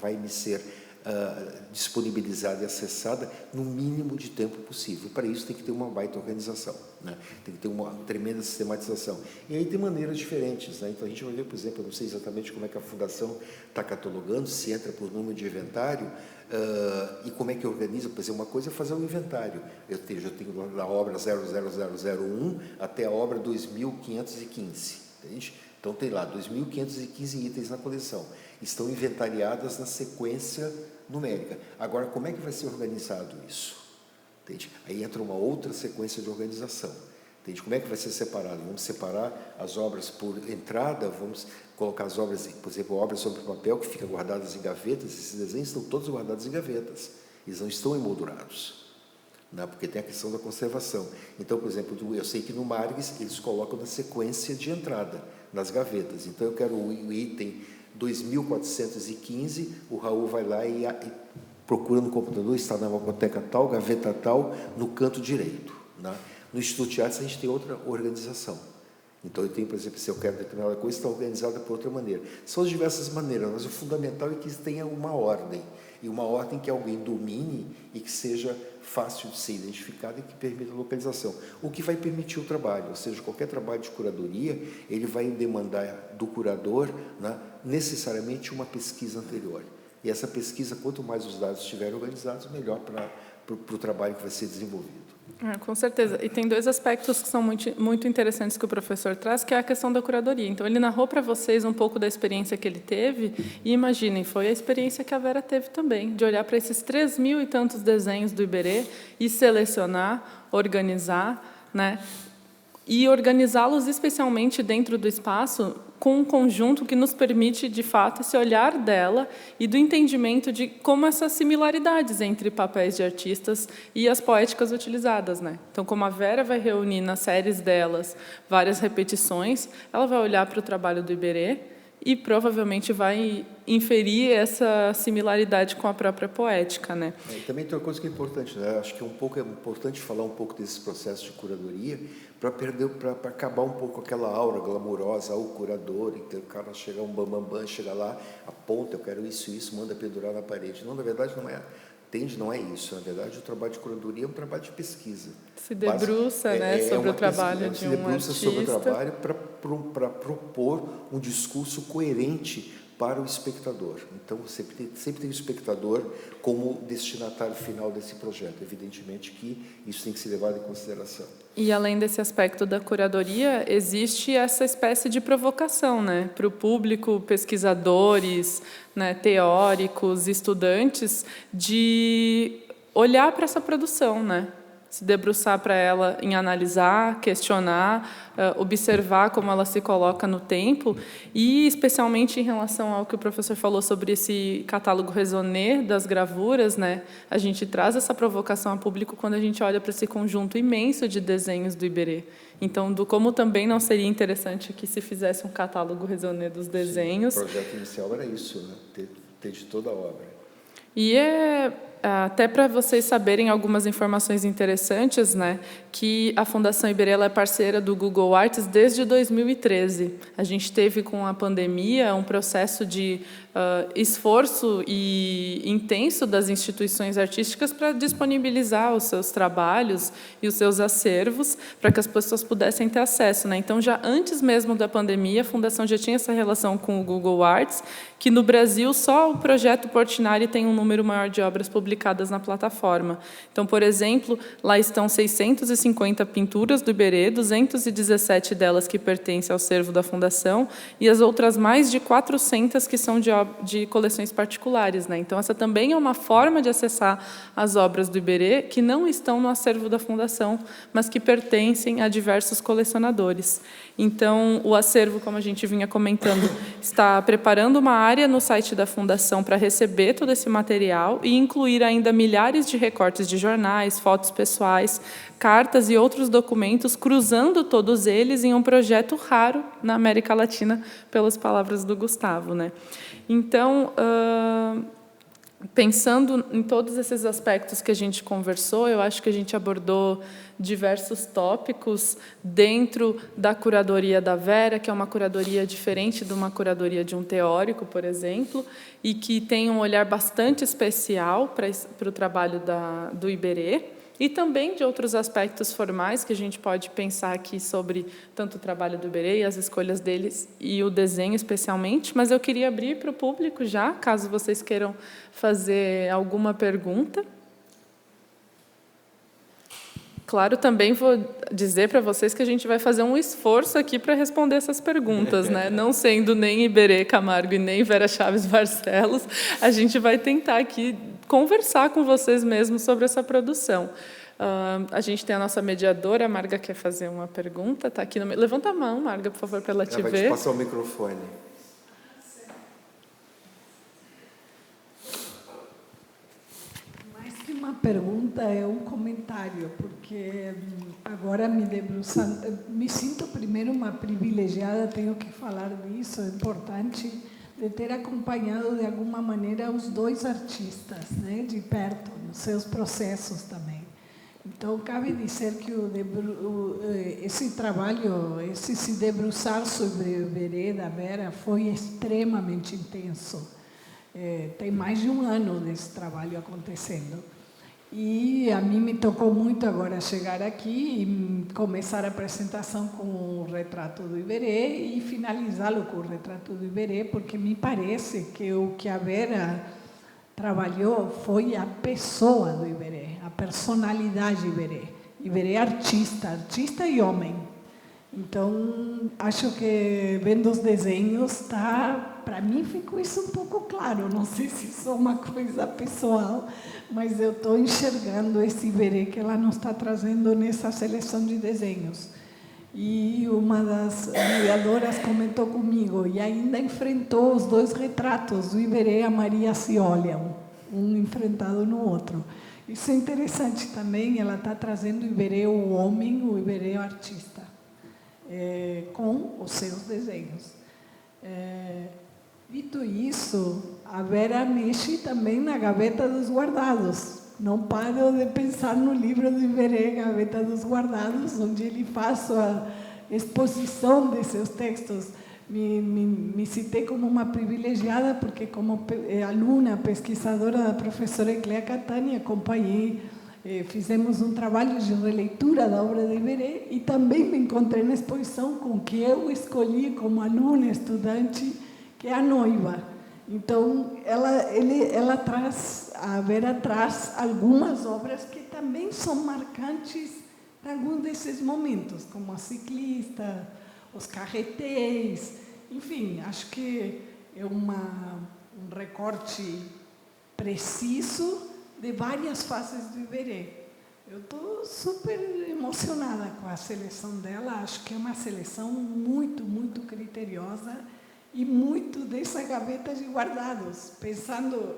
vai me ser disponibilizada e acessada no mínimo de tempo possível. Para isso tem que ter uma baita organização, né? Tem que ter uma tremenda sistematização. E aí tem maneiras diferentes, né? Então a gente vai ver, por exemplo, eu não sei exatamente como é que a Fundação está catalogando, se entra por número de inventário e como é que organiza. Por exemplo, uma coisa é fazer um inventário. Eu tenho da obra 00001 até a obra 2515, entende? Então tem lá 2.515 itens na coleção. Estão inventariadas na sequência numérica. Agora, como é que vai ser organizado isso? Entende? Aí entra uma outra sequência de organização. Entende? Como é que vai ser separado? Vamos separar as obras por entrada, vamos colocar as obras, por exemplo, obras sobre papel que ficam guardadas em gavetas. Esses desenhos estão todos guardados em gavetas. Eles não estão emoldurados, né? Porque tem a questão da conservação. Então, por exemplo, eu sei que no Margues eles colocam na sequência de entrada, nas gavetas. Então, eu quero o item 2415, o Raul vai lá e procura no computador, está na biblioteca tal, gaveta tal, no canto direito, né? No Instituto de Artes a gente tem outra organização. Então eu tenho, por exemplo, se eu quero determinada coisa, está organizada por outra maneira. São as diversas maneiras, mas o fundamental é que tenha uma ordem, e uma ordem que alguém domine e que seja fácil de ser identificada e que permita a localização. O que vai permitir o trabalho, ou seja, qualquer trabalho de curadoria, ele vai demandar do curador, né, necessariamente uma pesquisa anterior. E essa pesquisa, quanto mais os dados estiverem organizados, melhor para o trabalho que vai ser desenvolvido. Com certeza. E tem dois aspectos que são muito interessantes que o professor traz, que é a questão da curadoria. Então, ele narrou para vocês um pouco da experiência que ele teve, e imaginem, foi a experiência que a Vera teve também, de olhar para esses 3.000 e tantos desenhos do Iberê e selecionar, organizar, né? E organizá-los especialmente dentro do espaço com um conjunto que nos permite, de fato, esse olhar dela e do entendimento de como essas similaridades entre papéis de artistas e as poéticas utilizadas, né? Então, como a Vera vai reunir nas séries delas várias repetições, ela vai olhar para o trabalho do Iberê e provavelmente vai inferir essa similaridade com a própria poética, né? E também tem uma coisa que é importante, né? Acho que é importante falar um pouco desse processo de curadoria para acabar um pouco aquela aura glamurosa ao curador, então o cara chega um bambambam, chega lá, aponta, eu quero isso, manda pendurar na parede. Não, na verdade não é isso. Na verdade, o trabalho de curadoria é um trabalho de pesquisa. Se debruça, sobre o trabalho de um artista. Se debruça sobre o trabalho para propor um discurso coerente para o espectador. Então, sempre tem o espectador como destinatário final desse projeto. Evidentemente que isso tem que ser levado em consideração. E, além desse aspecto da curadoria, existe essa espécie de provocação, né, para o público, pesquisadores, né, teóricos, estudantes, de olhar para essa produção, né? Se debruçar para ela em analisar, questionar, observar como ela se coloca no tempo, e especialmente em relação ao que o professor falou sobre esse catálogo raisonné das gravuras, né? A gente traz essa provocação ao público quando a gente olha para esse conjunto imenso de desenhos do Iberê. Então, como também não seria interessante que se fizesse um catálogo raisonné dos desenhos. Sim, o projeto inicial era isso, né? Ter de toda a obra. E até para vocês saberem algumas informações interessantes, né, que a Fundação Iberê é parceira do Google Arts desde 2013. A gente teve, com a pandemia, um processo de esforço e intenso das instituições artísticas para disponibilizar os seus trabalhos e os seus acervos para que as pessoas pudessem ter acesso, né? Então, já antes mesmo da pandemia, a Fundação já tinha essa relação com o Google Arts, que no Brasil só o projeto Portinari tem um número maior de obras publicadas na plataforma. Então, por exemplo, lá estão 650 pinturas do Iberê, 217 delas que pertencem ao acervo da Fundação, e as outras mais de 400 que são de coleções particulares, né? Então, essa também é uma forma de acessar as obras do Iberê que não estão no acervo da Fundação, mas que pertencem a diversos colecionadores. Então, o acervo, como a gente vinha comentando, está preparando uma área no site da Fundação para receber todo esse material e incluir ainda milhares de recortes de jornais, fotos pessoais, cartas e outros documentos, cruzando todos eles em um projeto raro na América Latina, pelas palavras do Gustavo, né? Então, pensando em todos esses aspectos que a gente conversou, eu acho que a gente abordou diversos tópicos dentro da curadoria da Vera, que é uma curadoria diferente de uma curadoria de um teórico, por exemplo, e que tem um olhar bastante especial para o trabalho do Iberê, e também de outros aspectos formais que a gente pode pensar aqui sobre tanto o trabalho do Iberê, as escolhas deles e o desenho especialmente, mas eu queria abrir para o público já, caso vocês queiram fazer alguma pergunta. Claro, também vou dizer para vocês que a gente vai fazer um esforço aqui para responder essas perguntas, né? Não sendo nem Iberê Camargo e nem Vera Chaves Barcelos, a gente vai tentar aqui conversar com vocês mesmos sobre essa produção. A gente tem a nossa mediadora, a Marga quer fazer uma pergunta, está aqui no meio. Levanta a mão, Marga, por favor, para ela te ver. Vai te passar o microfone. Uma pergunta é um comentário, porque agora me debruçando, me sinto primeiro uma privilegiada, tenho que falar disso, é importante, de ter acompanhado de alguma maneira os dois artistas, né, de perto, nos seus processos também. Então, cabe dizer que esse trabalho, esse se debruçar sobre o Iberê da Vera foi extremamente intenso. Tem mais de um ano desse trabalho acontecendo. E a mim me tocou muito agora chegar aqui e começar a apresentação com o retrato do Iberê e finalizá-lo com o retrato do Iberê, porque me parece que o que a Vera trabalhou foi a pessoa do Iberê, a personalidade do Iberê. Iberê é artista e homem. Então, acho que vendo os desenhos, para mim ficou isso um pouco claro. Não sei se isso é uma coisa pessoal, mas eu estou enxergando esse Iberê que ela nos está trazendo nessa seleção de desenhos. E uma das mediadoras comentou comigo e ainda enfrentou os dois retratos do Iberê e a Maria se olham, um enfrentado no outro. Isso é interessante também, ela está trazendo o Iberê o homem, o Iberê o artista. Com os seus desenhos. Dito isso, a Vera mexe também na Gaveta dos Guardados. Não paro de pensar no livro do Iberê, Gaveta dos Guardados, onde ele faz a exposição de seus textos. Me citei como uma privilegiada, porque como aluna, pesquisadora da professora Ecléa Catani, acompanhei, fizemos um trabalho de releitura da obra de Iberê e também me encontrei na exposição com que eu escolhi como aluna, estudante, que é a noiva. Então, a Vera traz algumas obras que também são marcantes em alguns desses momentos, como a ciclista, os carretéis, enfim, acho que é um recorte preciso de várias fases do Iberê. Eu estou super emocionada com a seleção dela, acho que é uma seleção muito, muito criteriosa e muito dessa gaveta de guardados. Pensando,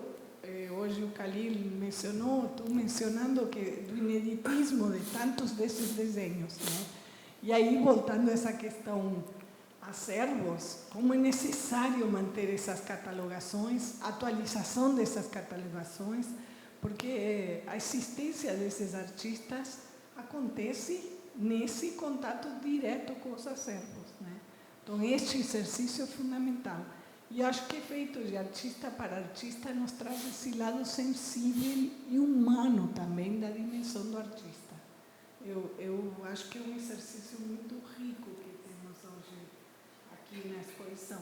hoje o Khalil mencionou, estou mencionando que do ineditismo de tantos desses desenhos, né? E aí, voltando a essa questão acervos, como é necessário manter essas catalogações, atualização dessas catalogações, porque a existência desses artistas acontece nesse contato direto com os acervos, né? Então, este exercício é fundamental. E acho que feito de artista para artista nos traz esse lado sensível e humano também da dimensão do artista. Eu acho que é um exercício muito rico que temos hoje aqui na exposição.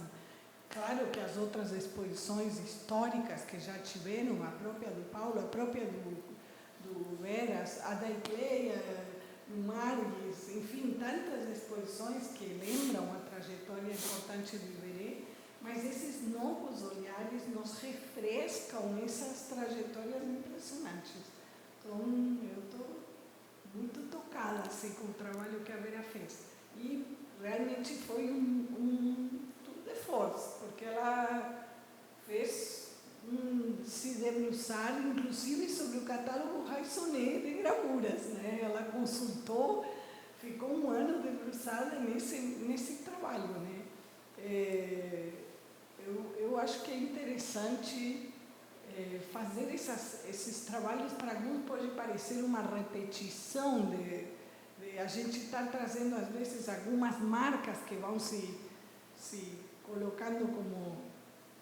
Claro que as outras exposições históricas que já tiveram, a própria do Paulo, a própria do Veras, a da Igleia, do Margues, enfim, tantas exposições que lembram a trajetória importante do Iberê, mas esses novos olhares nos refrescam essas trajetórias impressionantes. Então, eu estou muito tocada assim, com o trabalho que a Vera fez. E realmente foi um tour de force, porque ela fez se debruçar, inclusive, sobre o catálogo Raisonné de gravuras, né? Ela consultou, ficou um ano debruçada nesse trabalho, né? Eu acho que é interessante fazer esses trabalhos. Para alguns pode parecer uma repetição de a gente estar trazendo, às vezes, algumas marcas que vão se colocando como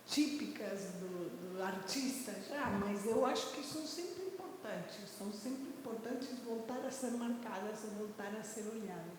típicas do artista já, mas eu acho que são sempre importantes voltar a ser marcadas e voltar a ser olhadas.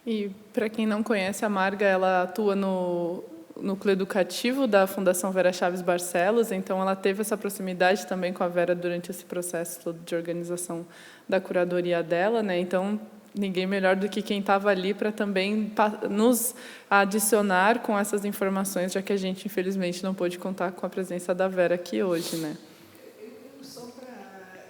E, para quem não conhece, a Marga, ela atua no núcleo educativo da Fundação Vera Chaves Barcelos, então ela teve essa proximidade também com a Vera durante esse processo todo de organização da curadoria dela, né? Então, ninguém melhor do que quem estava ali para também nos adicionar com essas informações, já que a gente, infelizmente, não pôde contar com a presença da Vera aqui hoje, né? Só para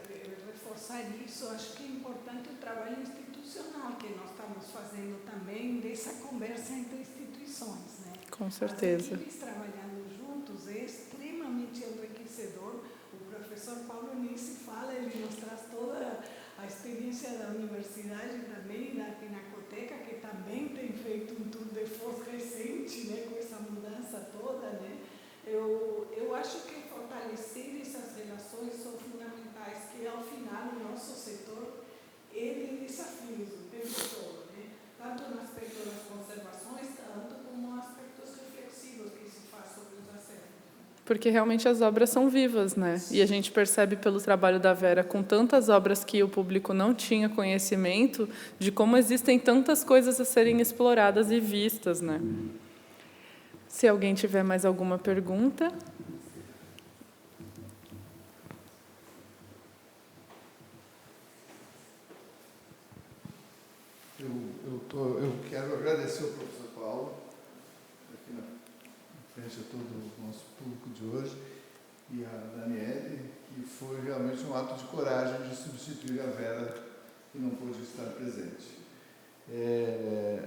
reforçar isso, acho que é importante o trabalho institucional que nós estamos fazendo também, dessa conversa entre instituições, né? Com certeza. As equipes trabalhando juntos é extremamente enriquecedor. O professor Paulo Nice fala, ele nos traz toda a experiência da universidade também, da Pinacoteca, que também tem feito um tour de force recente, né, com essa mudança toda, né? Eu acho que fortalecer essas relações são fundamentais, que ao final o nosso setor ele desafios o tempo todo, né? Tanto no aspecto das conservações, tanto como aspectos reflexivos que se faz sobre os acervos. Porque realmente as obras são vivas, né? E a gente percebe pelo trabalho da Vera, com tantas obras que o público não tinha conhecimento, de como existem tantas coisas a serem exploradas e vistas, né? Se alguém tiver mais alguma pergunta. Eu quero agradecer ao professor Paulo, aqui na frente a todo o nosso público de hoje, e a Daniele, que foi realmente um ato de coragem de substituir a Vera, que não pôde estar presente.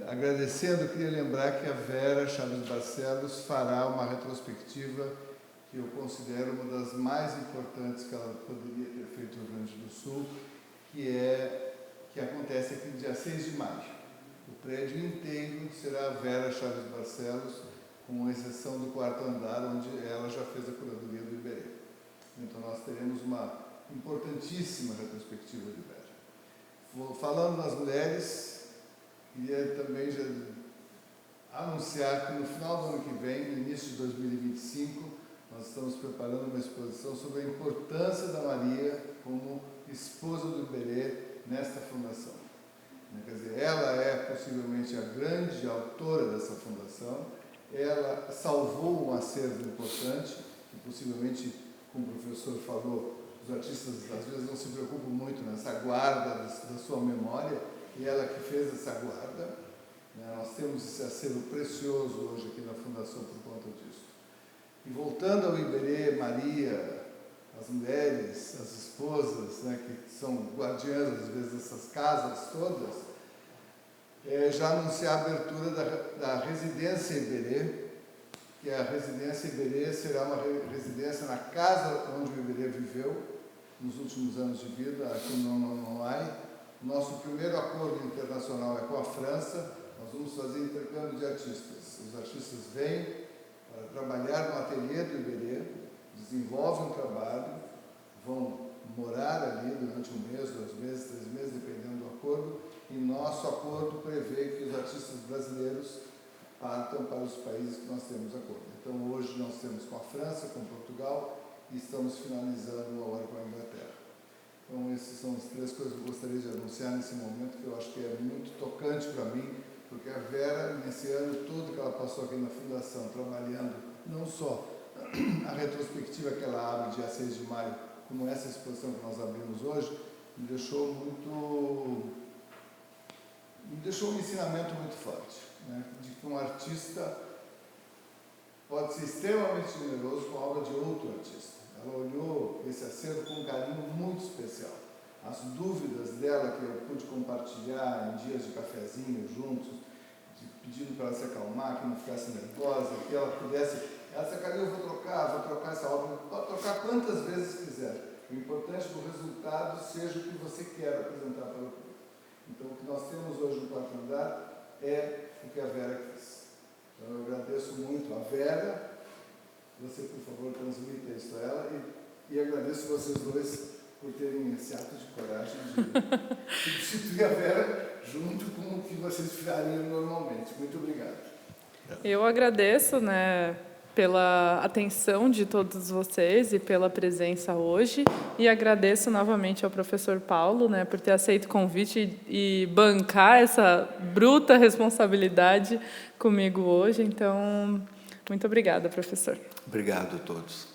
Agradecendo, eu queria lembrar que a Vera Chaves Barcelos fará uma retrospectiva que eu considero uma das mais importantes que ela poderia ter feito no Rio Grande do Sul, que acontece aqui no dia 6 de maio. O prédio inteiro será a Vera Chaves Barcelos, com exceção do quarto andar, onde ela já fez a curadoria do Iberê. Então, nós teremos uma importantíssima retrospectiva de Vera. Falando nas mulheres, queria também já anunciar que no final do ano que vem, no início de 2025, nós estamos preparando uma exposição sobre a importância da Maria como esposa do Iberê nesta fundação. Quer dizer, ela é possivelmente a grande autora dessa fundação, ela salvou um acervo importante, que possivelmente, como o professor falou, os artistas às vezes não se preocupam muito nessa guarda da sua memória, e ela que fez essa guarda. Nós temos esse acervo precioso hoje aqui na Fundação por conta disso. E voltando ao Iberê, Maria, as mulheres, as esposas, né, que são guardiãs, às vezes, dessas casas todas, já anunciar a abertura da residência Iberê, que a residência Iberê será uma residência na casa onde o Iberê viveu nos últimos anos de vida, aqui no Nonoai. Nosso primeiro acordo internacional é com a França. Nós vamos fazer intercâmbio de artistas. Os artistas vêm para trabalhar no ateliê do Iberê, desenvolvem um trabalho, vão morar ali durante 1 mês, 2 meses, 3 meses, dependendo do acordo, e nosso acordo prevê que os artistas brasileiros partam para os países que nós temos acordo. Então, hoje nós temos com a França, com Portugal, e estamos finalizando agora com a Inglaterra. Então, essas são as 3 coisas que eu gostaria de anunciar nesse momento, que eu acho que é muito tocante para mim, porque a Vera, nesse ano todo que ela passou aqui na Fundação, trabalhando não só a retrospectiva que ela abre dia 6 de maio, como essa exposição que nós abrimos hoje, me deixou um ensinamento muito forte, né? De que um artista pode ser extremamente generoso com a obra de outro artista. Ela olhou esse acervo com um carinho muito especial. As dúvidas dela, que eu pude compartilhar em dias de cafezinho juntos, pedindo para ela se acalmar, que não ficasse nervosa, que ela pudesse... Ela disse, cara, eu vou trocar essa obra, pode trocar quantas vezes quiser. O importante do resultado seja o que você quer apresentar para o público. Então, o que nós temos hoje no quarto andar é o que a Vera quis. Então, eu agradeço muito a Vera. Você, por favor, transmita isso a ela. E agradeço vocês dois por terem esse ato de coragem de substituir a Vera junto com o que vocês fariam normalmente. Muito obrigado. Eu agradeço, né, pela atenção de todos vocês e pela presença hoje, e agradeço novamente ao professor Paulo, né, por ter aceito o convite e bancar essa bruta responsabilidade comigo hoje. Então, muito obrigada, professor. Obrigado a todos.